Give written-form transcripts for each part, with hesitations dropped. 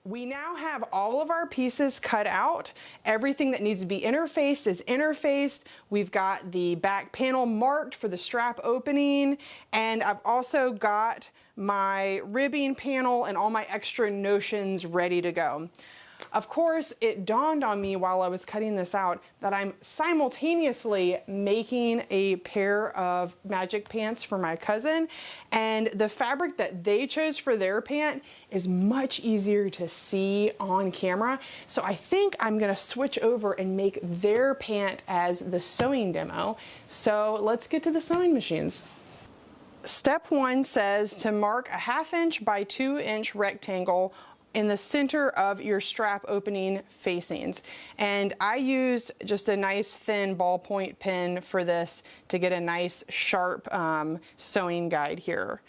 We now have all of our pieces cut out. Everything that needs to be interfaced is interfaced. We've got the back panel marked for the strap opening, and I've also got my ribbing panel and all my extra notions ready to go. Of course, it dawned on me while I was cutting this out that I'm simultaneously making a pair of magic pants for my cousin, and the fabric that they chose for their pant is much easier to see on camera. So I think I'm gonna switch over and make their pant as the sewing demo. So let's get to the sewing machines. Step 1 says to mark a 1/2 inch by 2 inch rectangle in the center of your strap opening facings. And I used just a nice thin ballpoint pen for this to get a nice sharp sewing guide here.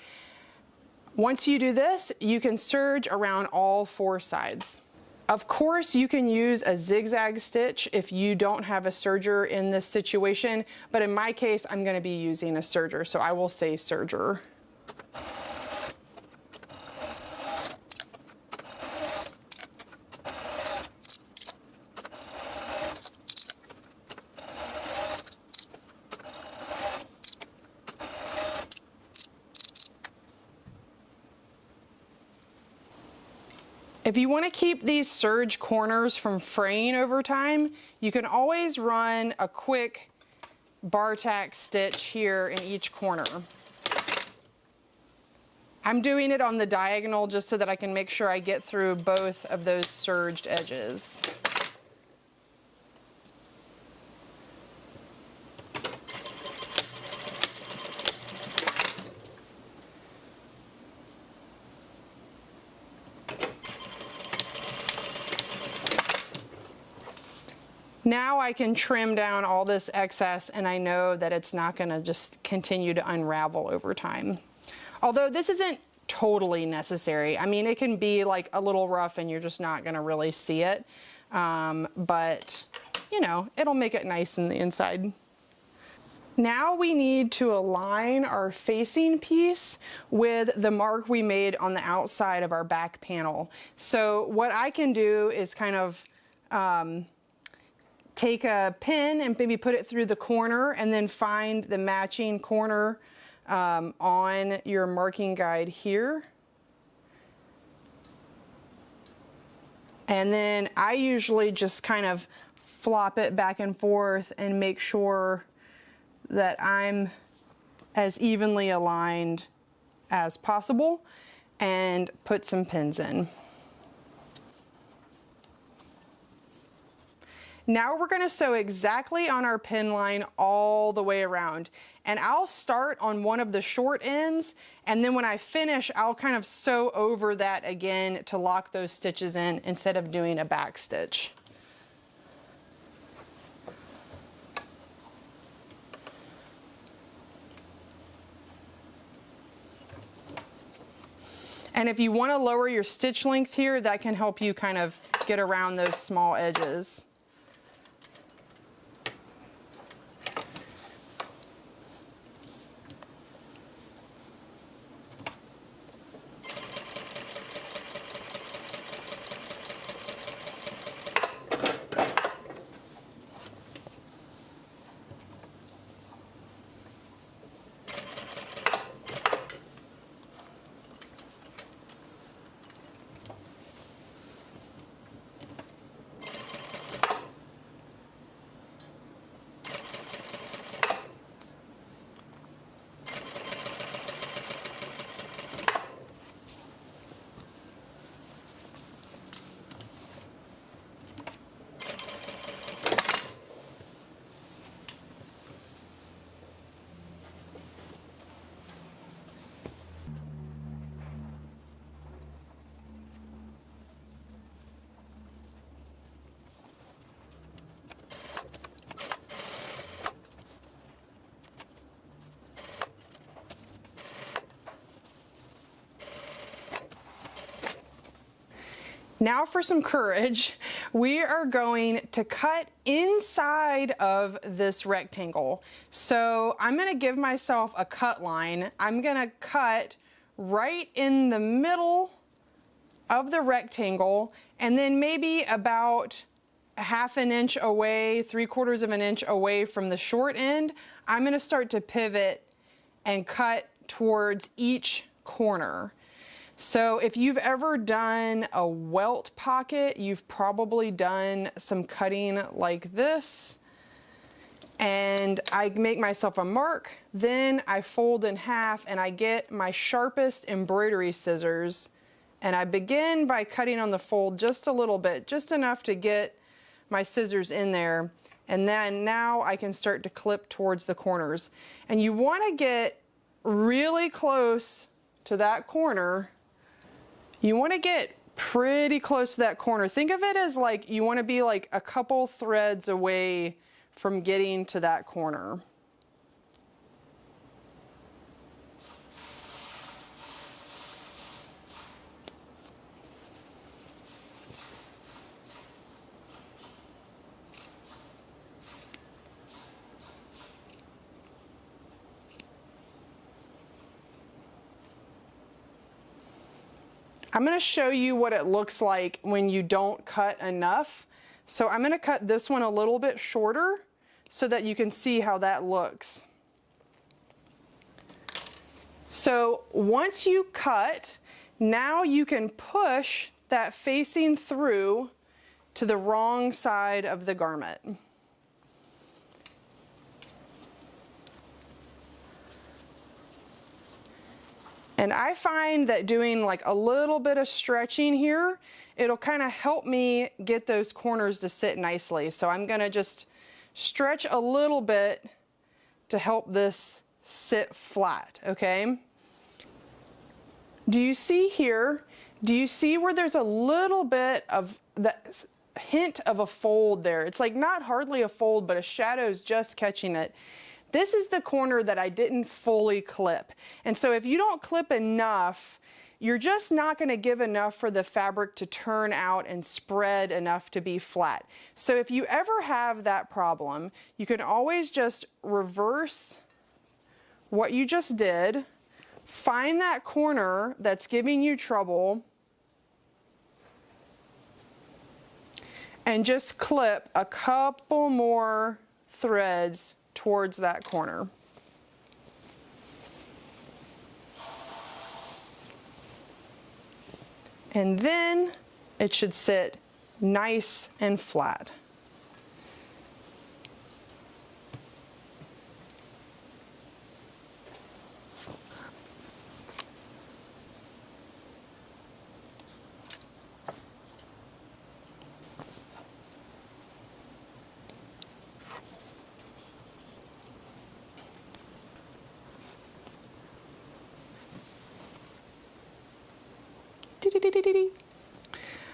Once you do this, you can serge around all 4 sides. Of course, you can use a zigzag stitch if you don't have a serger in this situation, but in my case, I'm going to be using a serger, so I will say serger. If you want to keep these serge corners from fraying over time, you can always run a quick bar tack stitch here in each corner. I'm doing it on the diagonal just so that I can make sure I get through both of those serged edges. Now I can trim down all this excess, and I know that it's not going to just continue to unravel over time. Although this isn't totally necessary. I mean, it can be like a little rough and you're just not going to really see it. But, you know, it'll make it nice in the inside. Now we need to align our facing piece with the mark we made on the outside of our back panel. So what I can do is kind of take a pin and maybe put it through the corner and then find the matching corner on your marking guide here. And then I usually just kind of flop it back and forth and make sure that I'm as evenly aligned as possible and put some pins in. Now we're going to sew exactly on our pin line all the way around. And I'll start on one of the short ends, and then when I finish, I'll kind of sew over that again to lock those stitches in instead of doing a back stitch. And if you want to lower your stitch length here, that can help you kind of get around those small edges. Now for some courage, we are going to cut inside of this rectangle. So I'm going to give myself a cut line. I'm going to cut right in the middle of the rectangle, and then maybe about a half an inch away, 3/4 of an inch away from the short end, I'm going to start to pivot and cut towards each corner. So if you've ever done a welt pocket, you've probably done some cutting like this. And I make myself a mark, then I fold in half and I get my sharpest embroidery scissors, and I begin by cutting on the fold just a little bit, just enough to get my scissors in there. And then now I can start to clip towards the corners. And you want to get really close to that corner. You want to get pretty close to that corner. Think of it as like you want to be like a couple threads away from getting to that corner. I'm going to show you what it looks like when you don't cut enough. So I'm going to cut this one a little bit shorter so that you can see how that looks. So once you cut, now you can push that facing through to the wrong side of the garment. And I find that doing like a little bit of stretching here, it'll kind of help me get those corners to sit nicely. So I'm going to just stretch a little bit to help this sit flat, okay? Do you see here, do you see where there's a little bit of the hint of a fold there? It's like not hardly a fold, but a shadow's just catching it. This is the corner that I didn't fully clip. And so if you don't clip enough, you're just not going to give enough for the fabric to turn out and spread enough to be flat. So if you ever have that problem, you can always just reverse what you just did, find that corner that's giving you trouble, and just clip a couple more threads towards that corner. And then it should sit nice and flat.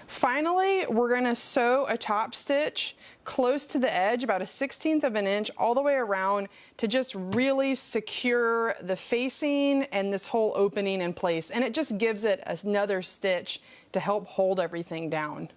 Finally, we're going to sew a top stitch close to the edge, about a 1/16 of an inch, all the way around to just really secure the facing and this whole opening in place. And it just gives it another stitch to help hold everything down.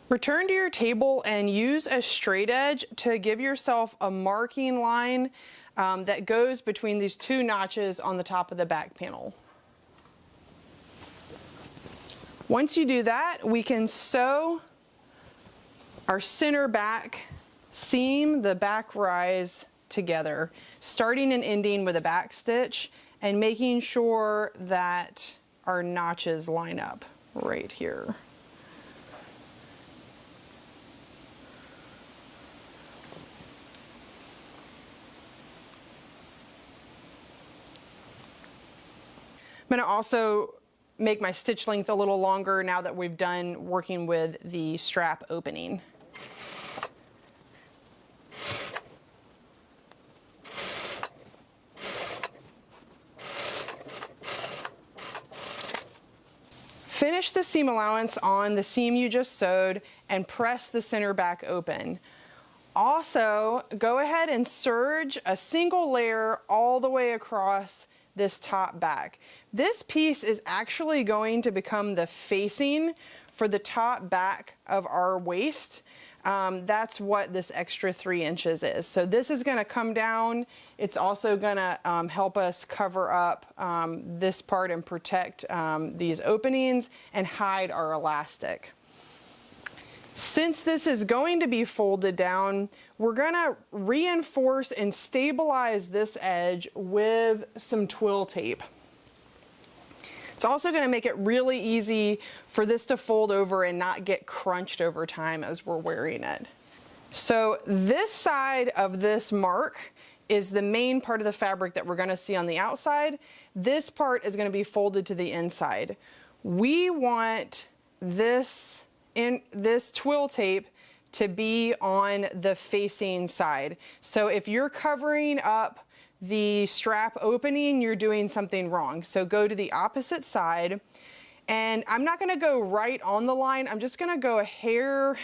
Return to your table and use a straight edge to give yourself a marking line that goes between these two notches on the top of the back panel. Once you do that, we can sew our center back seam, the back rise together, starting and ending with a back stitch and making sure that our notches line up right here. I'm going to also make my stitch length a little longer now that we've done working with the strap opening. Finish the seam allowance on the seam you just sewed and press the center back open. Also, go ahead and serge a single layer all the way across this top back. This piece is actually going to become the facing for the top back of our waist. That's what this extra 3 inches is. So this is going to come down. It's also going to help us cover up this part and protect these openings and hide our elastic. Since this is going to be folded down, we're going to reinforce and stabilize this edge with some twill tape. It's also going to make it really easy for this to fold over and not get crunched over time as we're wearing it. So this side of this mark is the main part of the fabric that we're going to see on the outside. This part is going to be folded to the inside. We want this twill tape to be on the facing side. So if you're covering up the strap opening, you're doing something wrong. So go to the opposite side, and I'm not gonna go right on the line. I'm just gonna go a hair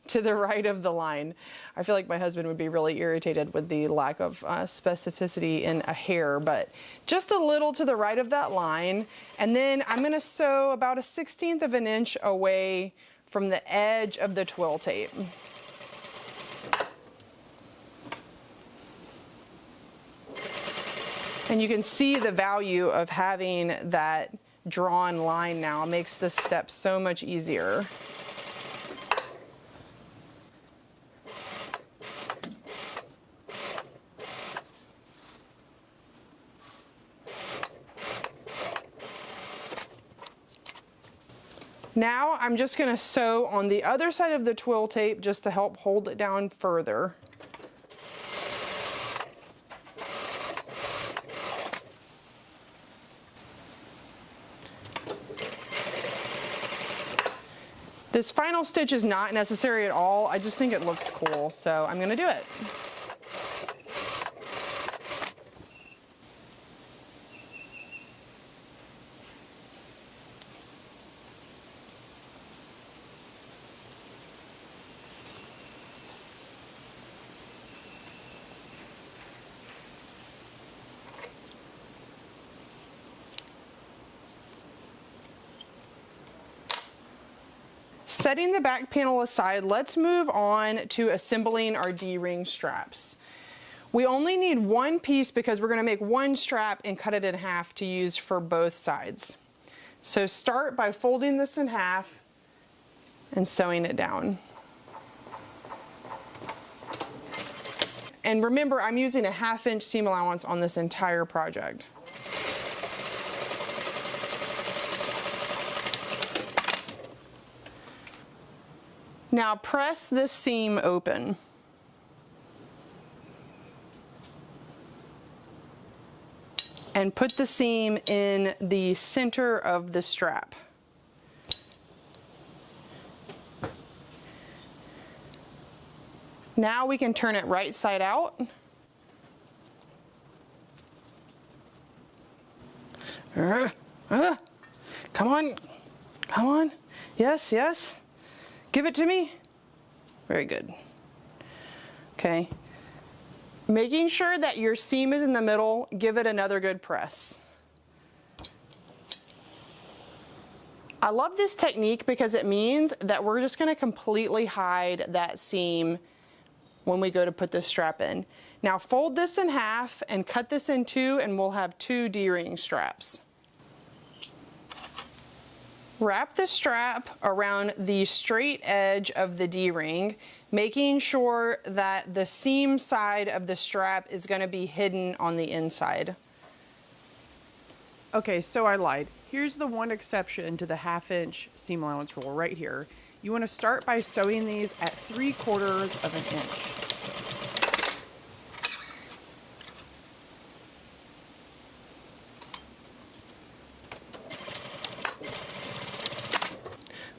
to the right of the line. I feel like my husband would be really irritated with the lack of specificity in a hair, but just a little to the right of that line. And then I'm gonna sew about a 1/16 of an inch away from the edge of the twill tape. And you can see the value of having that drawn line now. It makes this step so much easier. Now I'm just going to sew on the other side of the twill tape just to help hold it down further. This final stitch is not necessary at all. I just think it looks cool, so I'm going to do it. Setting the back panel aside, let's move on to assembling our D-ring straps. We only need one piece because we're going to make one strap and cut it in half to use for both sides. So start by folding this in half and sewing it down. And remember, I'm using a 1/2 inch seam allowance on this entire project. Now press this seam open. And put the seam in the center of the strap. Now we can turn it right side out. Come on, come on. Yes, yes. Give it to me. Very good. Okay. Making sure that your seam is in the middle, give it another good press. I love this technique because it means that we're just going to completely hide that seam when we go to put this strap in. Now fold this in half and cut this in two, and we'll have 2 D-ring straps. Wrap the strap around the straight edge of the D-ring, making sure that the seam side of the strap is going to be hidden on the inside. Okay, so I lied. Here's the one exception to the 1/2 inch seam allowance rule right here. You want to start by sewing these at 3/4 of an inch.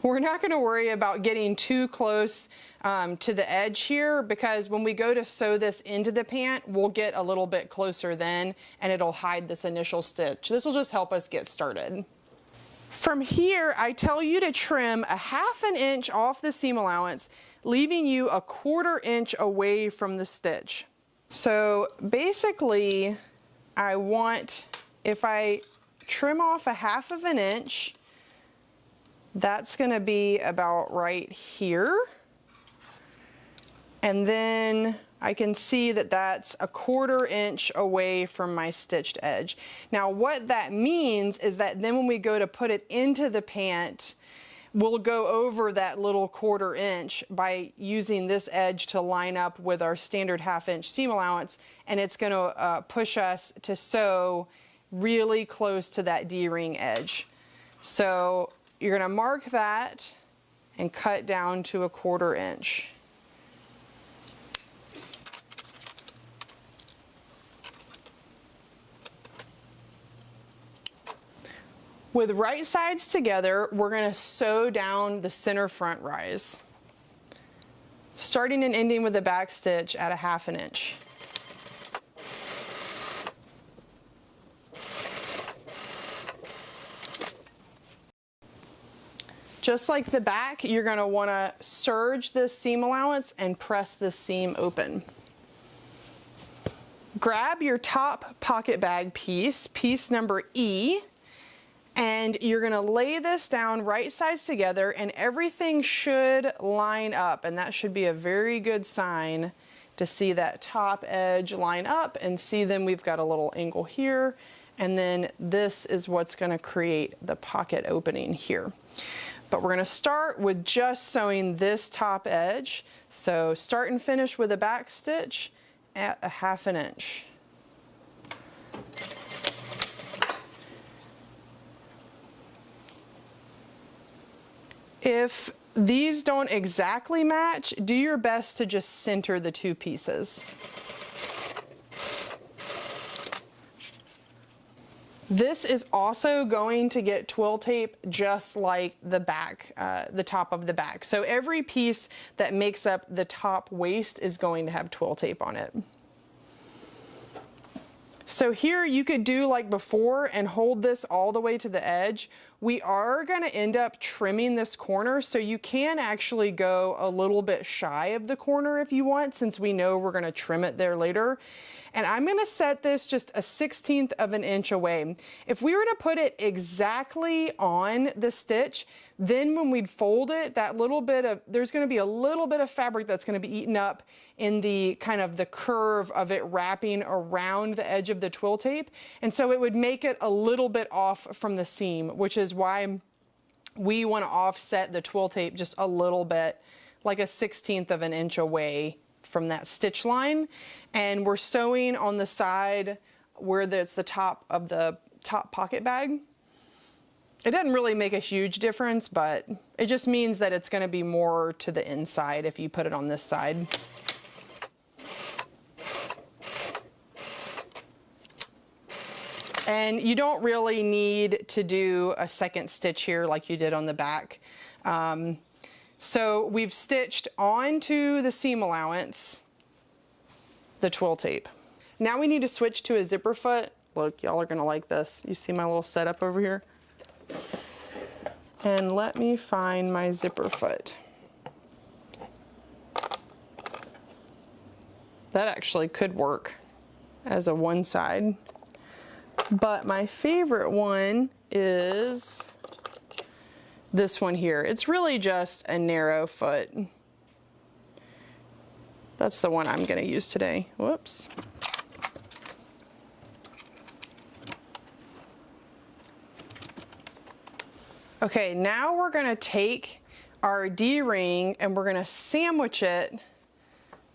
We're not going to worry about getting too close to the edge here, because when we go to sew this into the pant, we'll get a little bit closer then, and it'll hide this initial stitch. This will just help us get started. From here, I tell you to trim a 1/2 inch off the seam allowance, leaving you a 1/4 inch away from the stitch. So basically, I want, if I trim off a 1/2 inch, that's gonna be about right here. And then I can see that that's a 1/4 inch away from my stitched edge. Now what that means is that then when we go to put it into the pant, we'll go over that little 1/4 inch by using this edge to line up with our standard 1/2 inch seam allowance, and it's gonna push us to sew really close to that D-ring edge. So you're gonna mark that and cut down to a 1/4 inch. With right sides together, we're gonna sew down the center front rise, starting and ending with the back stitch at a 1/2 inch. Just like the back, you're gonna wanna serge this seam allowance and press this seam open. Grab your top pocket bag piece, piece number E, and you're gonna lay this down right sides together, and everything should line up, and that should be a very good sign to see that top edge line up, and see then we've got a little angle here, and then this is what's gonna create the pocket opening here. But we're gonna start with just sewing this top edge. So start and finish with a back stitch at a 1/2 inch. If these don't exactly match, do your best to just center the two pieces. This is also going to get twill tape just like the back, the top of the back. So every piece that makes up the top waist is going to have twill tape on it. So here you could do like before and hold this all the way to the edge. We are gonna end up trimming this corner, so you can actually go a little bit shy of the corner if you want, since we know we're gonna trim it there later. And I'm gonna set this just a 1/16 of an inch away. If we were to put it exactly on the stitch, then when we'd fold it, that little bit of, there's gonna be a little bit of fabric that's gonna be eaten up in the kind of the curve of it wrapping around the edge of the twill tape. And so it would make it a little bit off from the seam, which is why we wanna offset the twill tape just a little bit, like a 1/16 of an inch away from that stitch line. And we're sewing on the side where it's the top of the top pocket bag. It doesn't really make a huge difference, but it just means that it's going to be more to the inside if you put it on this side. And you don't really need to do a second stitch here like you did on the back. So we've stitched onto the seam allowance the twill tape. Now we need to switch to a zipper foot. Look, y'all are gonna like this. You see my little setup over here? And let me find my zipper foot. That actually could work as a one side. But my favorite one is this one here. It's really just a narrow foot. That's the one I'm gonna use today. Whoops. Okay, now we're gonna take our D-ring and we're gonna sandwich it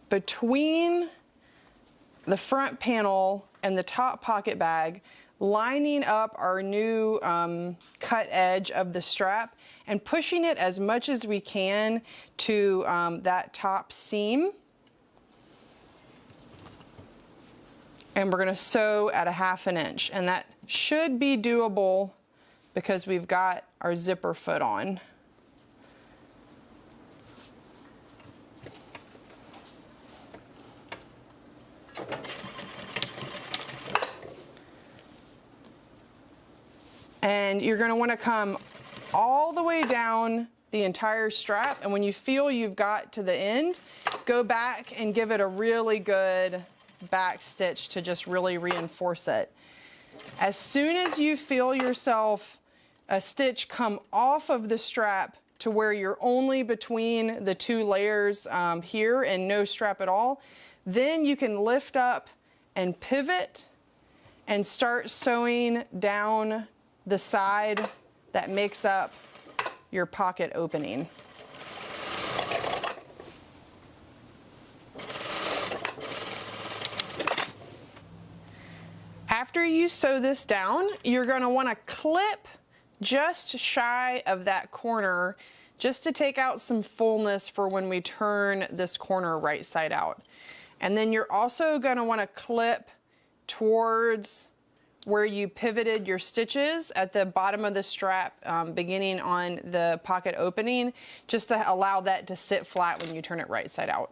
between the front panel and the top pocket bag, lining up our new cut edge of the strap and pushing it as much as we can to that top seam. And we're gonna sew at a 1/2 inch, and that should be doable because we've got our zipper foot on. And you're going to want to come all the way down the entire strap, and when you feel you've got to the end, go back and give it a really good back stitch to just really reinforce it. As soon as you feel yourself a stitch come off of the strap to where you're only between the two layers here and no strap at all, then you can lift up and pivot and start sewing down the side that makes up your pocket opening. After you sew this down, you're going to want to clip just shy of that corner just to take out some fullness for when we turn this corner right side out. And then you're also going to want to clip towards where you pivoted your stitches at the bottom of the strap, beginning on the pocket opening, just to allow that to sit flat when you turn it right side out.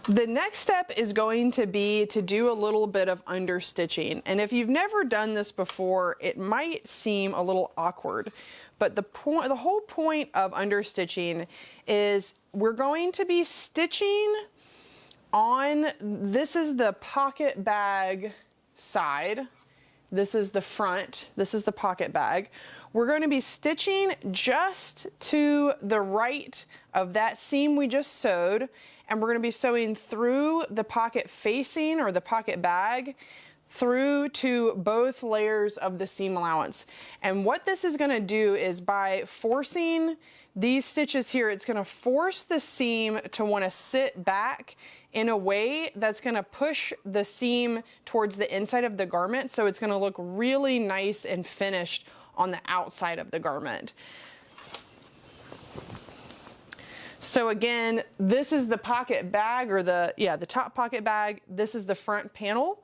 The next step is going to be to do a little bit of understitching. And if you've never done this before, it might seem a little awkward. But the whole point of understitching is we're going to be stitching on, this is the pocket bag side. This is the front. This is the pocket bag. We're going to be stitching just to the right of that seam we just sewed, and we're going to be sewing through the pocket facing or the pocket bag through to both layers of the seam allowance. And what this is going to do is by forcing these stitches here, it's going to force the seam to want to sit back in a way that's going to push the seam towards the inside of the garment, so it's going to look really nice and finished on the outside of the garment. So again, this is the pocket bag, or the top pocket bag. This is the front panel.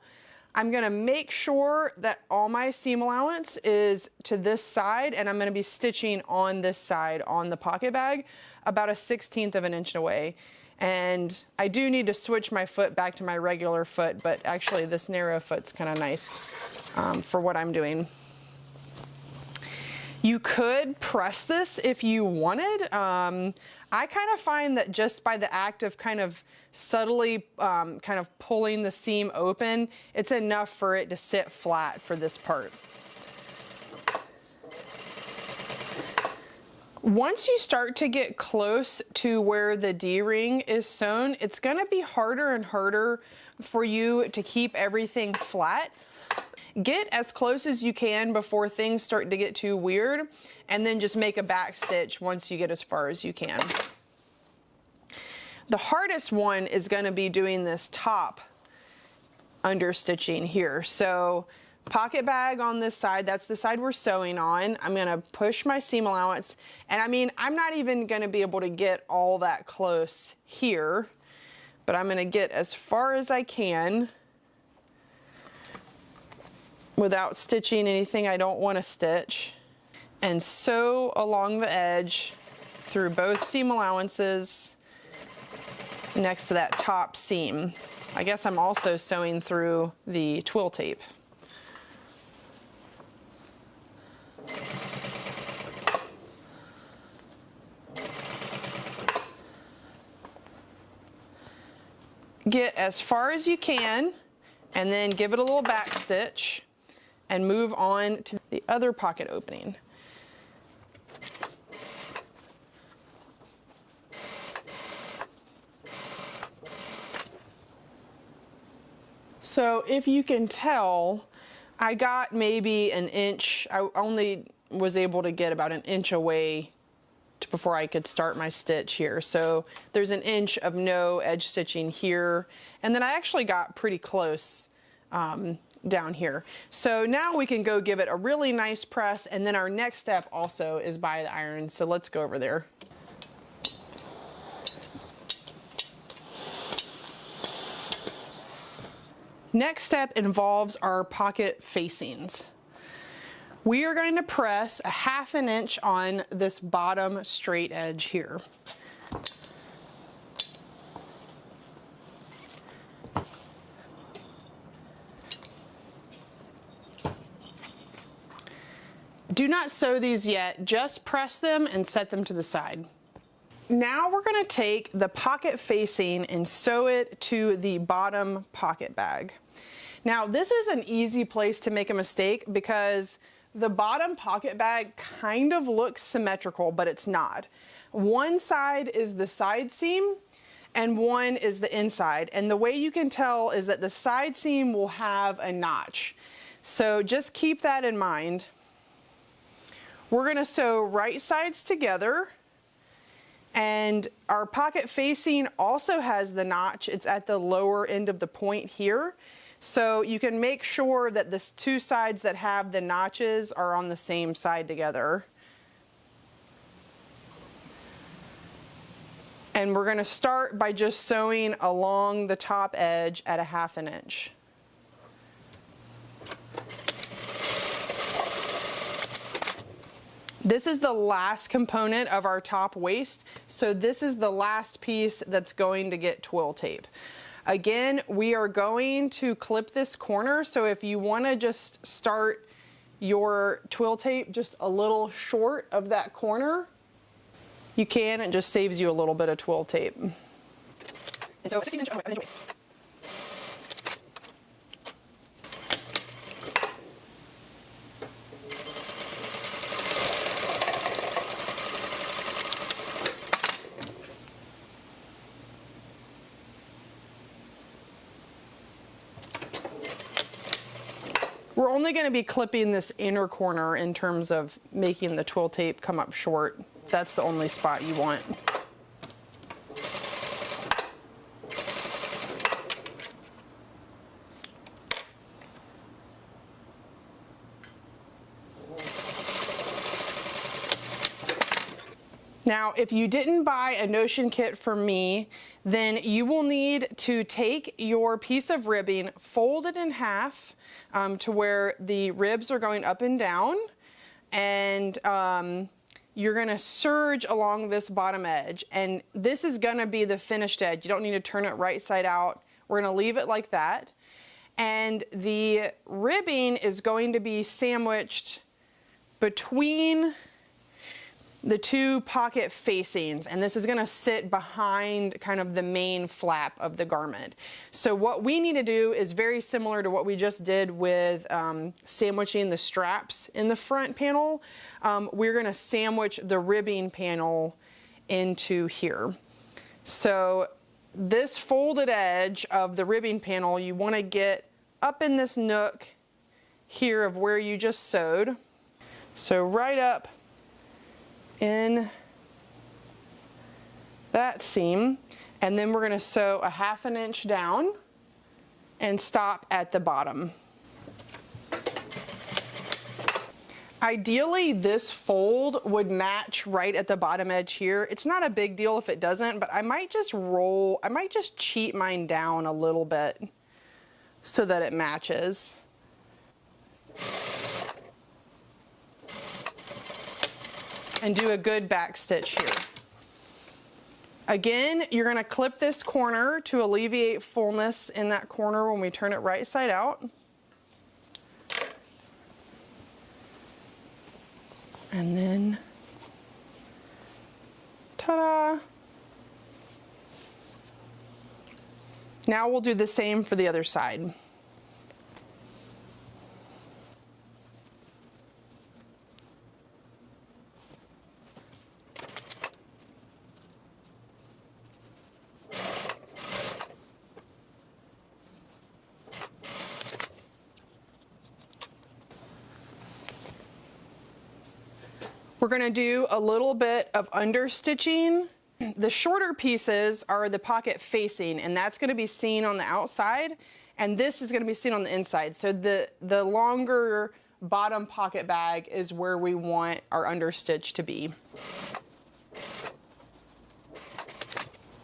I'm going to make sure that all my seam allowance is to this side, and I'm going to be stitching on this side on the pocket bag about 1/16 of an inch away. And I do need to switch my foot back to my regular foot, but actually this narrow foot's kind of nice for what I'm doing. You could press this if you wanted. I kind of find that just by the act of kind of subtly kind of pulling the seam open, it's enough for it to sit flat for this part. Once you start to get close to where the D-ring is sewn, it's going to be harder and harder for you to keep everything flat. Get as close as you can before things start to get too weird, and then just make a back stitch once you get as far as you can. The hardest one is going to be doing this top understitching here. So pocket bag on this side, that's the side we're sewing on. I'm going to push my seam allowance, and I mean, I'm not even going to be able to get all that close here, but I'm going to get as far as I can without stitching anything I don't want to stitch, and sew along the edge through both seam allowances next to that top seam. I guess I'm also sewing through the twill tape. Get as far as you can, and then give it a little back stitch and move on to the other pocket opening. So if you can tell, I got maybe an inch. I only was able to get about an inch away before I could start my stitch here. So there's an inch of no edge stitching here. And then I actually got pretty close down here. So now we can go give it a really nice press, and then our next step also is by the iron. So let's go over there. Next step involves our pocket facings. We are going to press a 1/2 inch on this bottom straight edge here. Do not sew these yet, just press them and set them to the side. Now we're going to take the pocket facing and sew it to the bottom pocket bag. Now this is an easy place to make a mistake because the bottom pocket bag kind of looks symmetrical, but it's not. One side is the side seam and one is the inside. And the way you can tell is that the side seam will have a notch. So just keep that in mind. We're going to sew right sides together, and our pocket facing also has the notch. It's at the lower end of the point here. So you can make sure that the two sides that have the notches are on the same side together. And we're going to start by just sewing along the top edge at a 1/2 inch. This is the last component of our top waist, so this is the last piece that's going to get twill tape. Again, we are going to clip this corner, so if you want to just start your twill tape just a little short of that corner, you can. It just saves you a little bit of twill tape. And so 16 inch, enjoy. We're only going to be clipping this inner corner in terms of making the twill tape come up short. That's the only spot you want. Now, if you didn't buy a Notion kit from me, then you will need to take your piece of ribbing, fold it in half to where the ribs are going up and down, and you're going to serge along this bottom edge. And this is going to be the finished edge. You don't need to turn it right side out. We're going to leave it like that. And the ribbing is going to be sandwiched between the two pocket facings, and this is going to sit behind kind of the main flap of the garment. So what we need to do is very similar to what we just did with sandwiching the straps in the front panel. We're going to sandwich the ribbing panel into here. So this folded edge of the ribbing panel, you want to get up in this nook here of where you just sewed. So right up in that seam, and then we're going to sew a 1/2 inch down and stop at the bottom. Ideally, this fold would match right at the bottom edge here. It's not a big deal if it doesn't, but I might just cheat mine down a little bit so that it matches. And do a good back stitch here. Again, you're going to clip this corner to alleviate fullness in that corner when we turn it right side out. And then, ta-da! Now we'll do the same for the other side. We're going to do a little bit of understitching. The shorter pieces are the pocket facing, and that's going to be seen on the outside, and this is going to be seen on the inside. So the longer bottom pocket bag is where we want our understitch to be.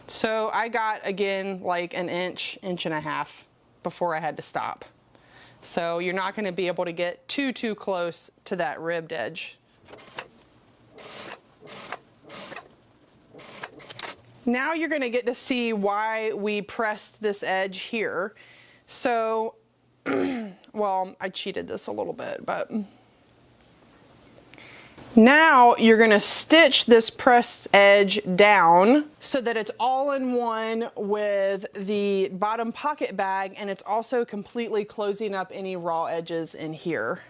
So I got, again, like an inch, inch and a half before I had to stop. So you're not going to be able to get too close to that ribbed edge. Now you're going to get to see why we pressed this edge here. So, well, I cheated this a little bit, but now you're going to stitch this pressed edge down so that it's all in one with the bottom pocket bag, and it's also completely closing up any raw edges in here.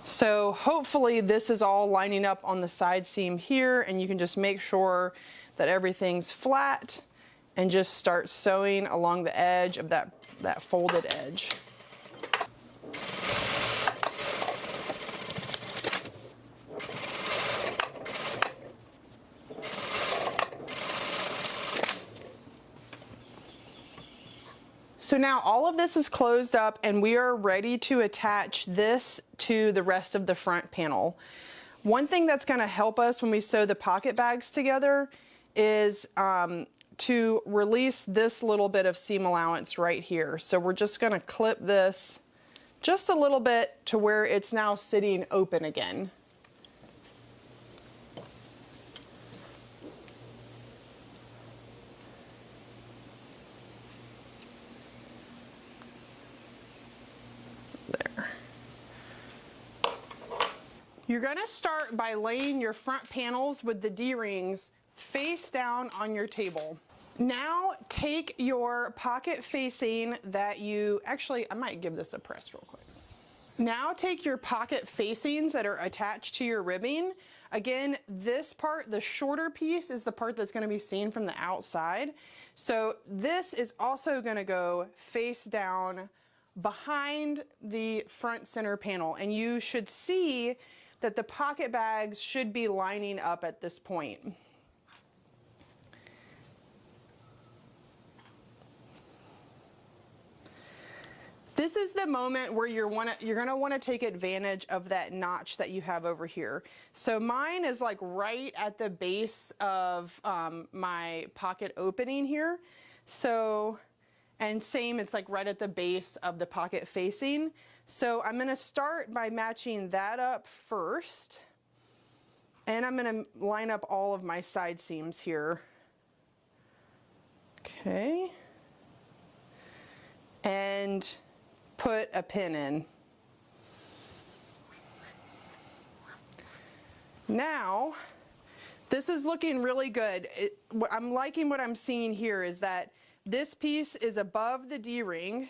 So hopefully this is all lining up on the side seam here, and you can just make sure that everything's flat and just start sewing along the edge of that folded edge. So now all of this is closed up and we are ready to attach this to the rest of the front panel. One thing that's going to help us when we sew the pocket bags together is to release this little bit of seam allowance right here. So we're just going to clip this just a little bit to where it's now sitting open again. You're going to start by laying your front panels with the D-rings face down on your table. Now take your pocket facing that you, actually I might give this a press real quick. Now take your pocket facings that are attached to your ribbing. Again, this part, the shorter piece, is the part that's going to be seen from the outside. So this is also going to go face down behind the front center panel, and you should see that the pocket bags should be lining up at this point. This is the moment where you're gonna wanna take advantage of that notch that you have over here. So mine is like right at the base of my pocket opening here. So, and same, it's like right at the base of the pocket facing. So I'm gonna start by matching that up first. And I'm gonna line up all of my side seams here. Okay. And put a pin in. Now, this is looking really good. I'm liking what I'm seeing here is that this piece is above the D-ring,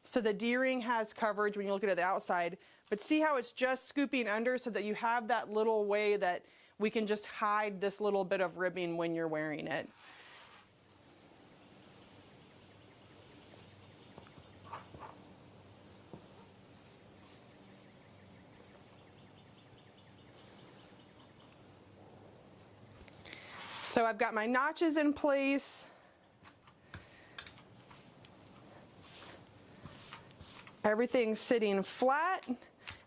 so the D-ring has coverage when you look at it the outside, but see how it's just scooping under so that you have that little way that we can just hide this little bit of ribbing when you're wearing it. So I've got my notches in place. Everything's sitting flat,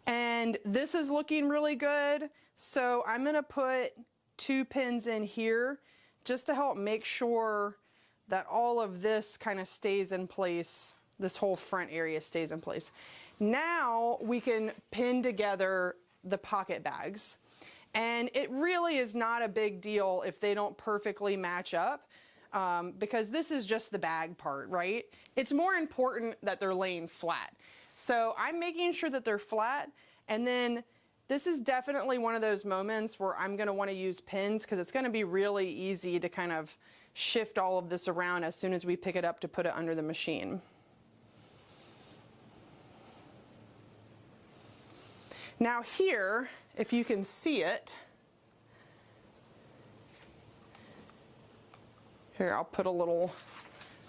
and this is looking really good. So I'm gonna put 2 pins in here just to help make sure that all of this kind of stays in place. This whole front area stays in place. Now we can pin together the pocket bags. And it really is not a big deal if they don't perfectly match up, because this is just the bag part, right? It's more important that they're laying flat. So I'm making sure that they're flat, and then this is definitely one of those moments where I'm gonna wanna use pins because it's gonna be really easy to kind of shift all of this around as soon as we pick it up to put it under the machine. Now here, if you can see it, here I'll put a little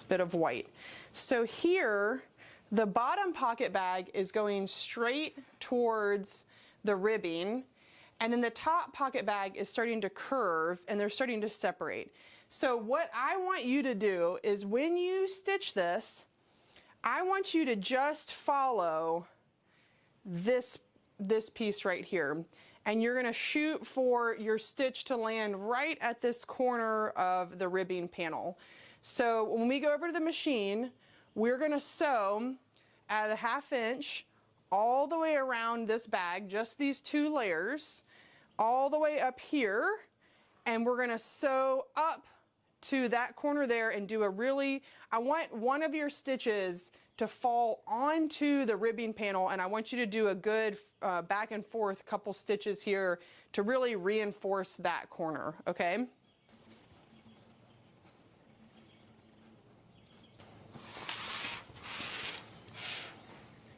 bit of white. So here, the bottom pocket bag is going straight towards the ribbing, and then the top pocket bag is starting to curve and they're starting to separate. So what I want you to do is when you stitch this, I want you to just follow this piece right here. And you're gonna shoot for your stitch to land right at this corner of the ribbing panel. So when we go over to the machine, we're gonna sew at a 1/2 inch all the way around this bag, just these 2 layers, all the way up here. And we're gonna sew up to that corner there and do a really, I want one of your stitches to fall onto the ribbing panel, and I want you to do a good back and forth couple stitches here to really reinforce that corner, okay?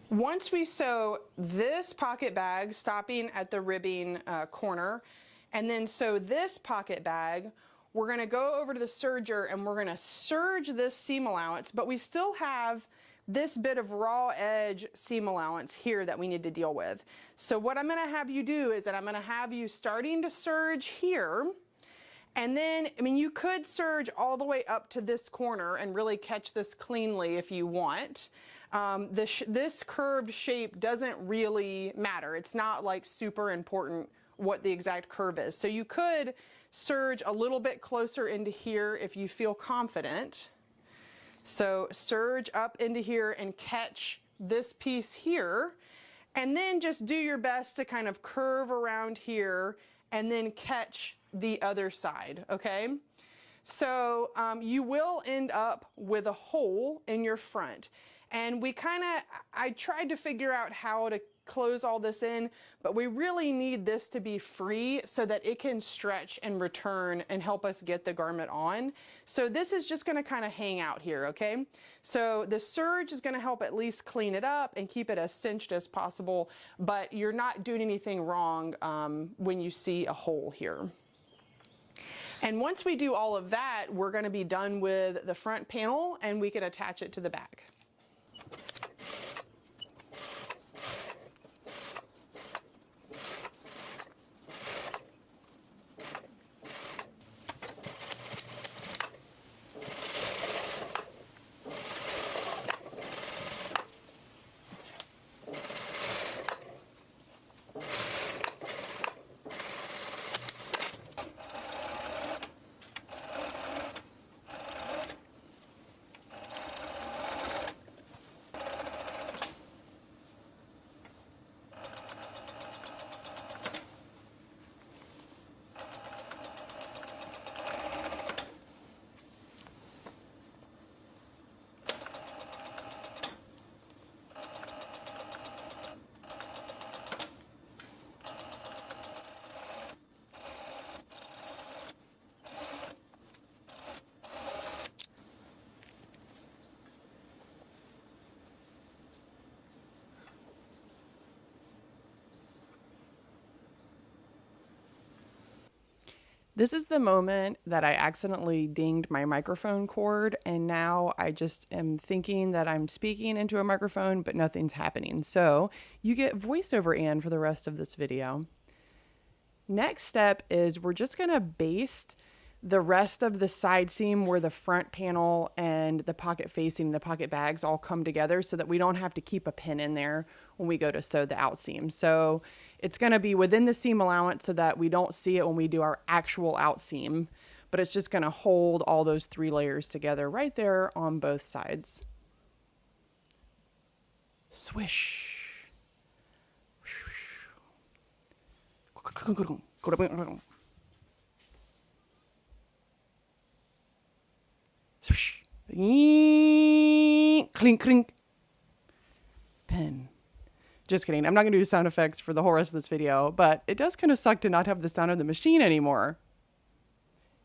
Once we sew this pocket bag, stopping at the ribbing corner, and then sew this pocket bag, we're gonna go over to the serger and we're gonna serge this seam allowance, but we still have this bit of raw edge seam allowance here that we need to deal with. So what I'm gonna have you do is that I'm gonna have you starting to serge here, and then, I mean, you could serge all the way up to this corner and really catch this cleanly if you want. This curved shape doesn't really matter. It's not like super important what the exact curve is. So you could serge a little bit closer into here if you feel confident. So serge up into here and catch this piece here, and then just do your best to kind of curve around here and then catch the other side, okay? So you will end up with a hole in your front. And I tried to figure out how to close all this in, but we really need this to be free so that it can stretch and return and help us get the garment on. So this is just gonna kind of hang out here, okay? So the serge is gonna help at least clean it up and keep it as cinched as possible, but you're not doing anything wrong when you see a hole here. And once we do all of that, we're gonna be done with the front panel and we can attach it to the back. This is the moment that I accidentally dinged my microphone cord, and now I just am thinking that I'm speaking into a microphone, but nothing's happening. So you get voiceover Ann for the rest of this video. Next step is we're just gonna baste the rest of the side seam where the front panel and the pocket facing, the pocket bags all come together so that we don't have to keep a pin in there when we go to sew the out seam. So it's gonna be within the seam allowance so that we don't see it when we do our actual out seam, but it's just gonna hold all those 3 layers together right there on both sides. Swish. Swish. Clink, clink. Pen. Just kidding. I'm not going to do sound effects for the whole rest of this video, but it does kind of suck to not have the sound of the machine anymore.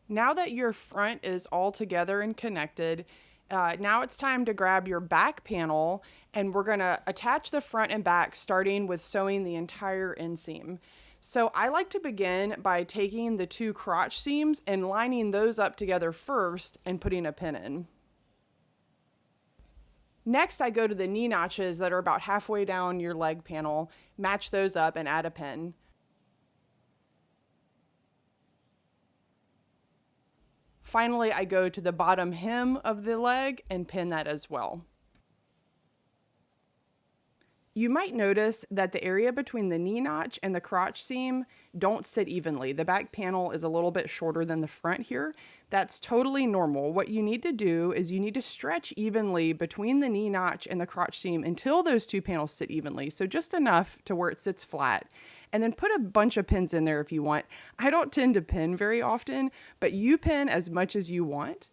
Now that your front is all together and connected, now it's time to grab your back panel, and we're going to attach the front and back starting with sewing the entire inseam. So I like to begin by taking the 2 crotch seams and lining those up together first and putting a pin in. Next, I go to the knee notches that are about halfway down your leg panel, match those up and add a pin. Finally, I go to the bottom hem of the leg and pin that as well. You might notice that the area between the knee notch and the crotch seam don't sit evenly. The back panel is a little bit shorter than the front here. That's totally normal. What you need to do is you need to stretch evenly between the knee notch and the crotch seam until those two panels sit evenly. So just enough to where it sits flat. And then put a bunch of pins in there if you want. I don't tend to pin very often, but you pin as much as you want.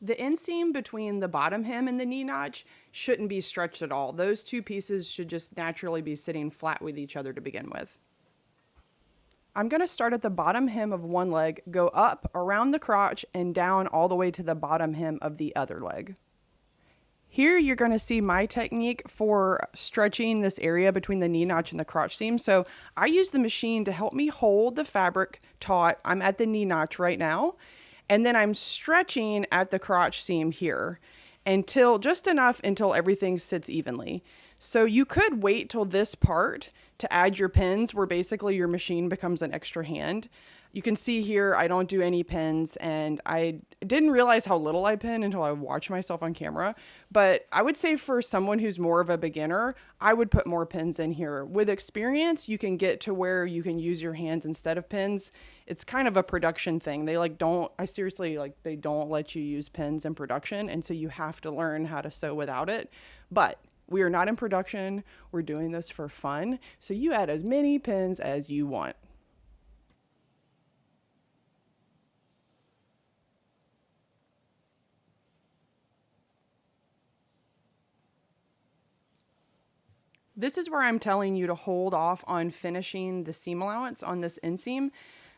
The inseam between the bottom hem and the knee notch shouldn't be stretched at all. Those two pieces should just naturally be sitting flat with each other to begin with. I'm going to start at the bottom hem of one leg, go up around the crotch and down all the way to the bottom hem of the other leg. Here you're going to see my technique for stretching this area between the knee notch and the crotch seam. So I use the machine to help me hold the fabric taut. I'm at the knee notch right now. And then I'm stretching at the crotch seam here until just enough until everything sits evenly. So you could wait till this part to add your pins where basically your machine becomes an extra hand. You can see here, I don't do any pins, and I didn't realize how little I pin until I watched myself on camera. But I would say for someone who's more of a beginner, I would put more pins in here. With experience, you can get to where you can use your hands instead of pins. It's kind of a production thing. They they don't let you use pins in production. And so you have to learn how to sew without it. But we are not in production. We're doing this for fun. So you add as many pins as you want. This is where I'm telling you to hold off on finishing the seam allowance on this inseam,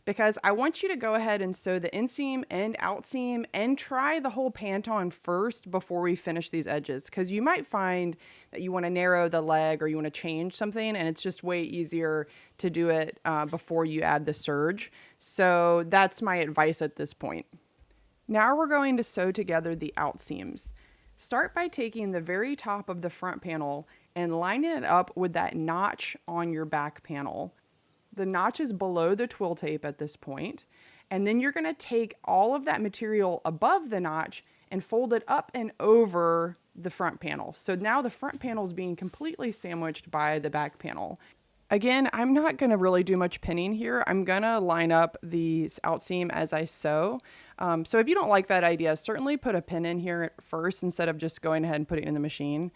because I want you to go ahead and sew the inseam and outseam and try the whole pant on first before we finish these edges, because you might find that you want to narrow the leg or you want to change something, and it's just way easier to do it before you add the serge. So that's my advice at this point. Now we're going to sew together the outseams. Start by taking the very top of the front panel and lining it up with that notch on your back panel. The notch is below the twill tape at this point, and then you're going to take all of that material above the notch and fold it up and over the front panel. So now the front panel is being completely sandwiched by the back panel. Again, I'm not going to really do much pinning here. I'm going to line up the outseam as I sew. So if you don't like that idea, certainly put a pin in here first instead of just going ahead and putting it in the machine.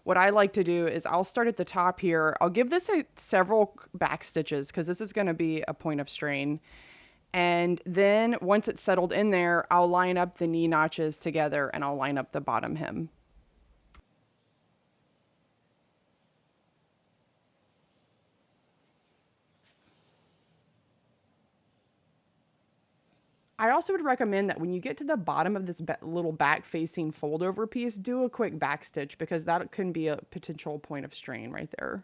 What I like to do is I'll start at the top here. I'll give this several back stitches because this is going to be a point of strain. And then once it's settled in there, I'll line up the knee notches together and I'll line up the bottom hem. I also would recommend that when you get to the bottom of this little back facing fold over piece, do a quick back stitch because that can be a potential point of strain right there.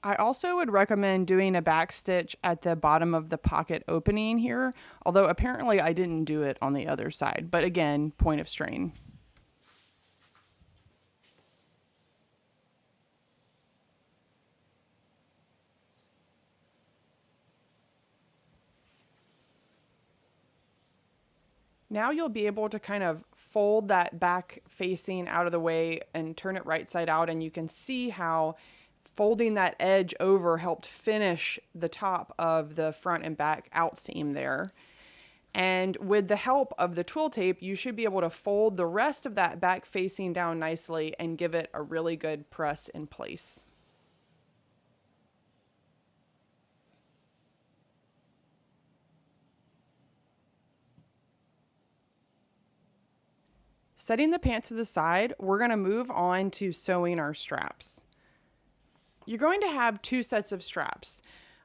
I also would recommend doing a back stitch at the bottom of the pocket opening here, although apparently I didn't do it on the other side, but again, point of strain. Now you'll be able to kind of fold that back facing out of the way and turn it right side out, and you can see how folding that edge over helped finish the top of the front and back outseam there. And with the help of the twill tape, you should be able to fold the rest of that back facing down nicely and give it a really good press in place. Setting the pant to the side, we're going to move on to sewing our straps. You're going to have two sets of straps.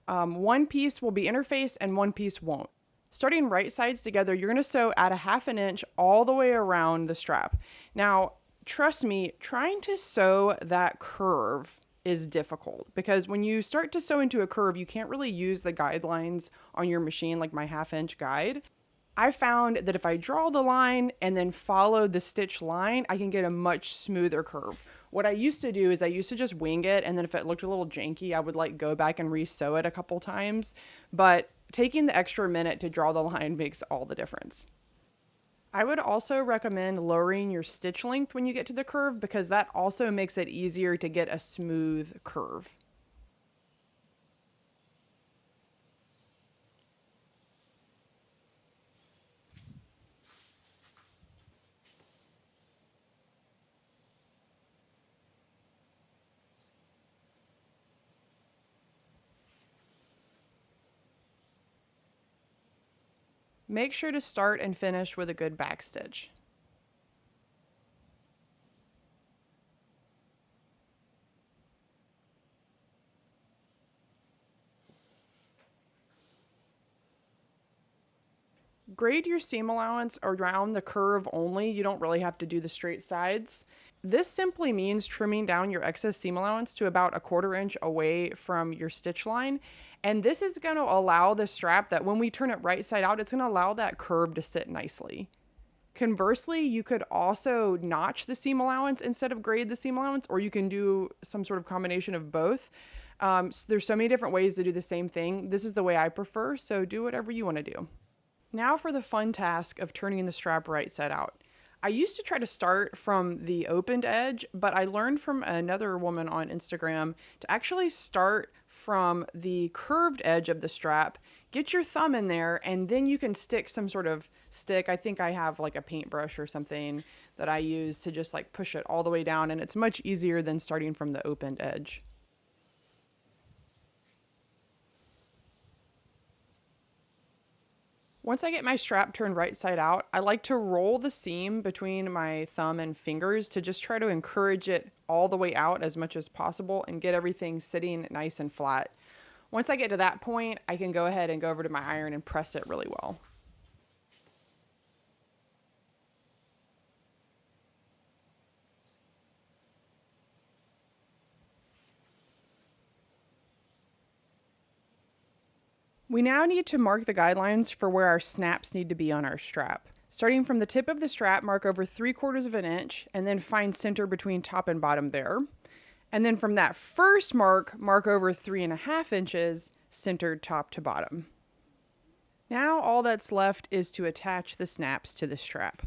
One piece will be interfaced and one piece won't. Starting right sides together, you're going to sew at a 1/2 inch all the way around the strap. Now, trust me, trying to sew that curve is difficult because when you start to sew into a curve, you can't really use the guidelines on your machine, like my 1/2 inch guide. I found that if I draw the line and then follow the stitch line, I can get a much smoother curve. What I used to do is I used to just wing it, and then if it looked a little janky, I would like go back and re-sew it a couple times. But taking the extra minute to draw the line makes all the difference. I would also recommend lowering your stitch length when you get to the curve because that also makes it easier to get a smooth curve. Make sure to start and finish with a good back stitch. Grade your seam allowance around the curve only. You don't really have to do the straight sides. This simply means trimming down your excess seam allowance to about 1/4 inch away from your stitch line. And this is going to allow the strap that when we turn it right side out, it's going to allow that curve to sit nicely. Conversely, you could also notch the seam allowance instead of grade the seam allowance, or you can do some sort of combination of both. So there's so many different ways to do the same thing. This is the way I prefer, so do whatever you want to do. Now for the fun task of turning the strap right side out. I used to try to start from the opened edge, but I learned from another woman on Instagram to actually start from the curved edge of the strap, get your thumb in there, and then you can stick some sort of stick. I think I have like a paintbrush or something that I use to just like push it all the way down, and it's much easier than starting from the opened edge. Once I get my strap turned right side out, I like to roll the seam between my thumb and fingers to just try to encourage it all the way out as much as possible and get everything sitting nice and flat. Once I get to that point, I can go ahead and go over to my iron and press it really well. We now need to mark the guidelines for where our snaps need to be on our strap. Starting from the tip of the strap, mark over 3/4 of an inch and then find center between top and bottom there. And then from that first mark, mark over 3.5 inches, centered top to bottom. Now all that's left is to attach the snaps to the strap.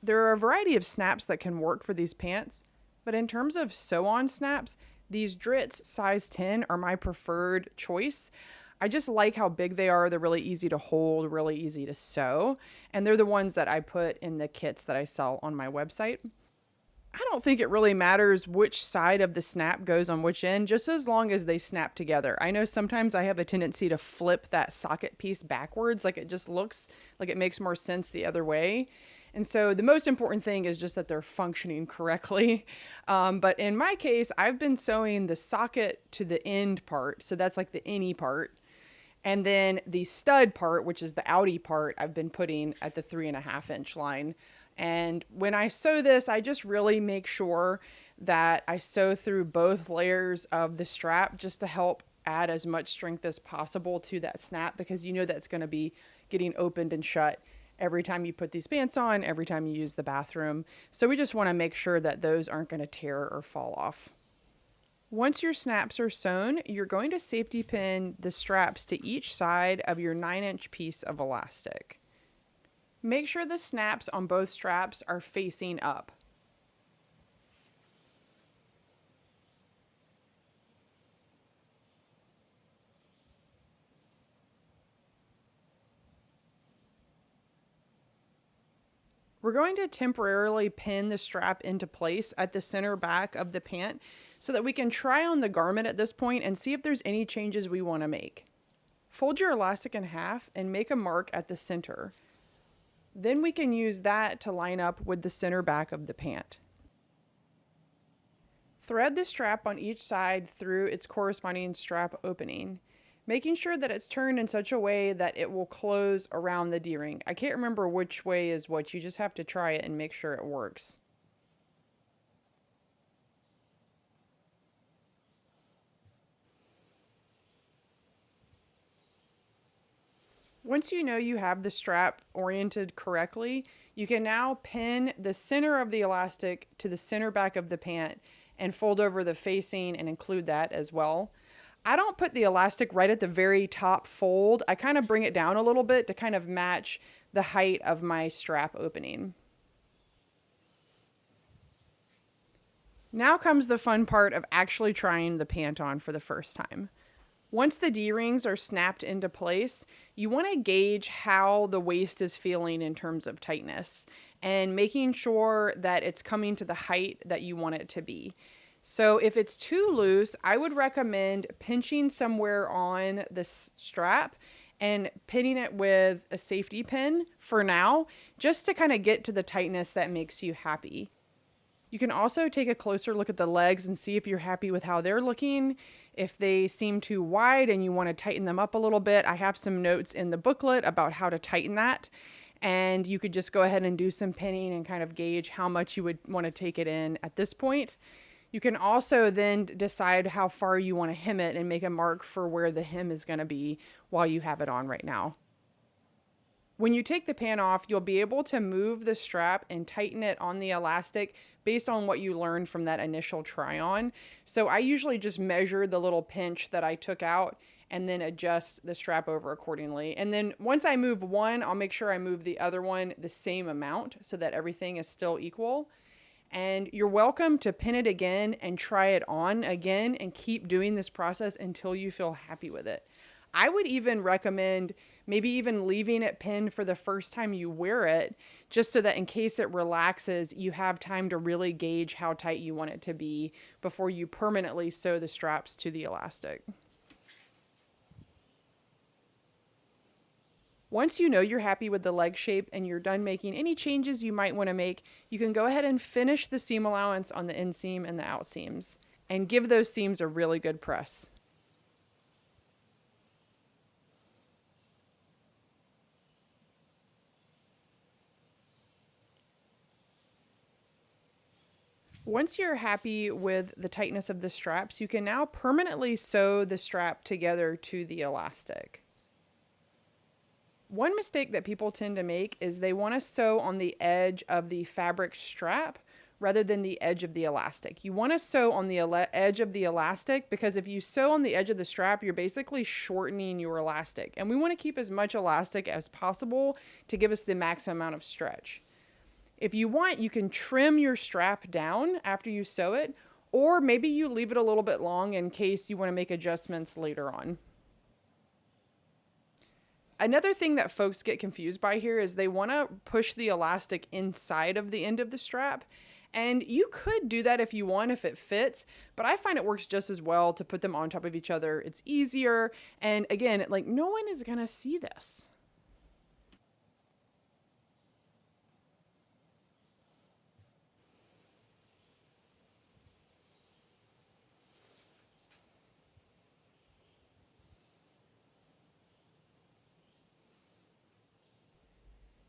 There are a variety of snaps that can work for these pants, but in terms of sew-on snaps, these Dritz size 10 are my preferred choice. I just like how big they are. They're really easy to hold, really easy to sew. And they're the ones that I put in the kits that I sell on my website. I don't think it really matters which side of the snap goes on which end, just as long as they snap together. I know sometimes I have a tendency to flip that socket piece backwards, like it just looks like it makes more sense the other way. And so the most important thing is just that they're functioning correctly. But in my case, I've been sewing the socket to the end part. So that's like the innie part. And then the stud part, which is the outie part, I've been putting at the 3.5 inch line. And when I sew this, I just really make sure that I sew through both layers of the strap just to help add as much strength as possible to that snap, because you know that's going to be getting opened and shut every time you put these pants on, every time you use the bathroom. So we just want to make sure that those aren't going to tear or fall off. Once your snaps are sewn, you're going to safety pin the straps to each side of your 9-inch piece of elastic. Make sure the snaps on both straps are facing up. We're going to temporarily pin the strap into place at the center back of the pant so that we can try on the garment at this point and see if there's any changes we want to make. Fold your elastic in half and make a mark at the center. Then we can use that to line up with the center back of the pant. Thread the strap on each side through its corresponding strap opening, making sure that it's turned in such a way that it will close around the D-ring. I can't remember which way is what, you just have to try it and make sure it works. Once you know you have the strap oriented correctly, you can now pin the center of the elastic to the center back of the pant and fold over the facing and include that as well. I don't put the elastic right at the very top fold. I kind of bring it down a little bit to kind of match the height of my strap opening. Now comes the fun part of actually trying the pant on for the first time. Once the D-rings are snapped into place, you want to gauge how the waist is feeling in terms of tightness and making sure that it's coming to the height that you want it to be. So if it's too loose, I would recommend pinching somewhere on the strap and pinning it with a safety pin for now, just to kind of get to the tightness that makes you happy. You can also take a closer look at the legs and see if you're happy with how they're looking. If they seem too wide and you want to tighten them up a little bit, I have some notes in the booklet about how to tighten that. And you could just go ahead and do some pinning and kind of gauge how much you would want to take it in at this point. You can also then decide how far you want to hem it and make a mark for where the hem is going to be while you have it on right now. When you take the pant off, you'll be able to move the strap and tighten it on the elastic based on what you learned from that initial try on. So I usually just measure the little pinch that I took out and then adjust the strap over accordingly. And then once I move one, I'll make sure I move the other one the same amount so that everything is still equal. And you're welcome to pin it again and try it on again and keep doing this process until you feel happy with it. I would even recommend maybe even leaving it pinned for the first time you wear it, just so that in case it relaxes, you have time to really gauge how tight you want it to be before you permanently sew the straps to the elastic. Once you know you're happy with the leg shape and you're done making any changes you might want to make, you can go ahead and finish the seam allowance on the inseam and the outseams and give those seams a really good press. Once you're happy with the tightness of the straps, you can now permanently sew the strap together to the elastic. One mistake that people tend to make is they want to sew on the edge of the fabric strap rather than the edge of the elastic. You want to sew on the edge of the elastic because if you sew on the edge of the strap, you're basically shortening your elastic. And we want to keep as much elastic as possible to give us the maximum amount of stretch. If you want, you can trim your strap down after you sew it, or maybe you leave it a little bit long in case you want to make adjustments later on. Another thing that folks get confused by here is they want to push the elastic inside of the end of the strap. And you could do that if you want, if it fits, but I find it works just as well to put them on top of each other. It's easier. And again, like no one is going to see this.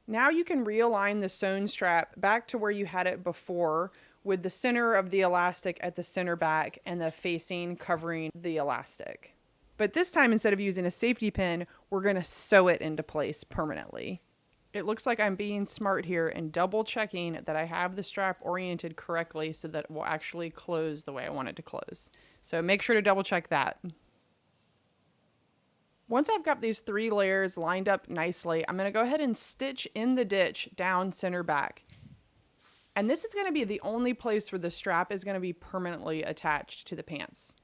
Now you can realign the sewn strap back to where you had it before with the center of the elastic at the center back and the facing covering the elastic. But this time, instead of using a safety pin, we're going to sew it into place permanently. It looks like I'm being smart here and double checking that I have the strap oriented correctly so that it will actually close the way I want it to close. So make sure to double check that. Once I've got these 3 layers lined up nicely, I'm going to go ahead and stitch in the ditch down center back. And this is going to be the only place where the strap is going to be permanently attached to the pants.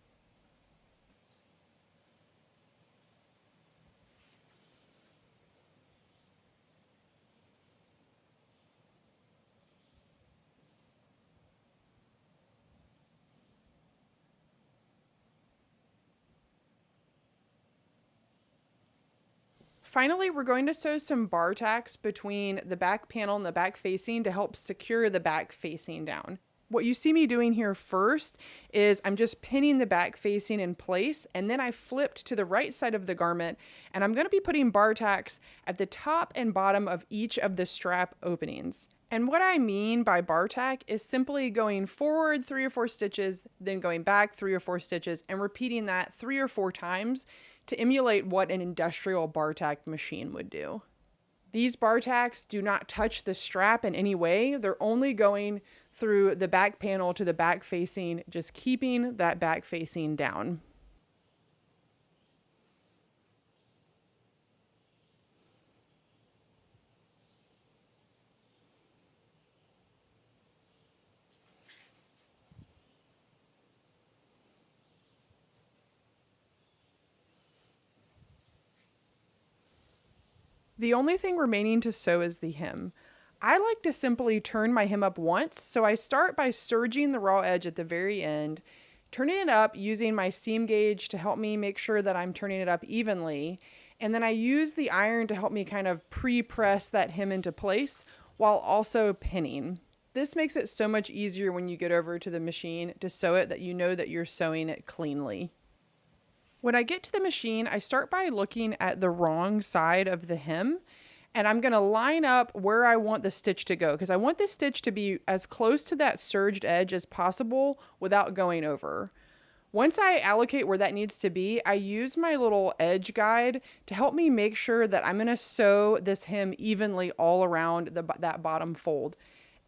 Finally, we're going to sew some bar tacks between the back panel and the back facing to help secure the back facing down. What you see me doing here first is I'm just pinning the back facing in place, and then I flipped to the right side of the garment, and I'm going to be putting bar tacks at the top and bottom of each of the strap openings. And what I mean by bar tack is simply going forward 3 or 4 stitches, then going back 3 or 4 stitches, and repeating that 3 or 4 times to emulate what an industrial bar tack machine would do. These bar tacks do not touch the strap in any way. They're only going through the back panel to the back facing, just keeping that back facing down. The only thing remaining to sew is the hem. I like to simply turn my hem up once, so I start by serging the raw edge at the very end, turning it up using my seam gauge to help me make sure that I'm turning it up evenly, and then I use the iron to help me kind of pre-press that hem into place while also pinning. This makes it so much easier when you get over to the machine to sew it that you know that you're sewing it cleanly. When I get to the machine, I start by looking at the wrong side of the hem, and I'm going to line up where I want the stitch to go, because I want this stitch to be as close to that serged edge as possible without going over. Once I allocate where that needs to be, I use my little edge guide to help me make sure that I'm going to sew this hem evenly all around that bottom fold.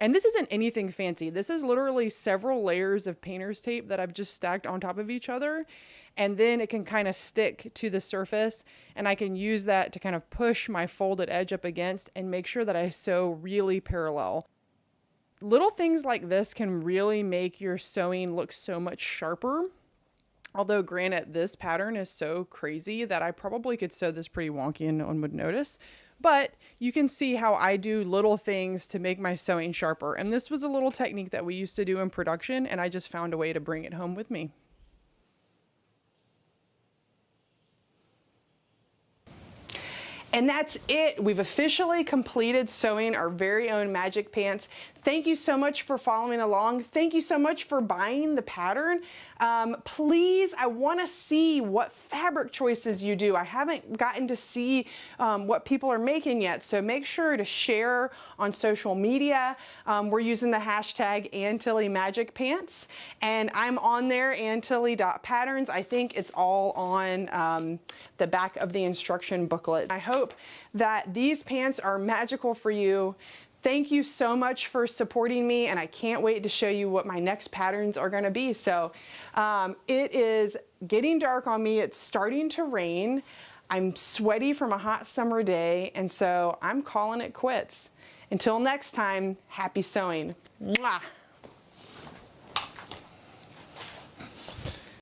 And this isn't anything fancy. This is literally several layers of painter's tape that I've just stacked on top of each other. And then it can kind of stick to the surface, and I can use that to kind of push my folded edge up against and make sure that I sew really parallel. Little things like this can really make your sewing look so much sharper. Although granted, this pattern is so crazy that I probably could sew this pretty wonky and no one would notice. But you can see how I do little things to make my sewing sharper. And this was a little technique that we used to do in production, and I just found a way to bring it home with me. And that's it. We've officially completed sewing our very own magic pants. Thank you so much for following along. Thank you so much for buying the pattern. Please, I want to see what fabric choices you do. I haven't gotten to see what people are making yet, so make sure to share on social media. We're using the hashtag #AnnTilleyMagicPants, and I'm on there, anntilley.patterns. I think it's all on the back of the instruction booklet. I hope that these pants are magical for you. Thank you so much for supporting me, and I can't wait to show you what my next patterns are going to be. So it is getting dark on me. It's starting to rain. I'm sweaty from a hot summer day, and so I'm calling it quits. Until next time, happy sewing. Mwah!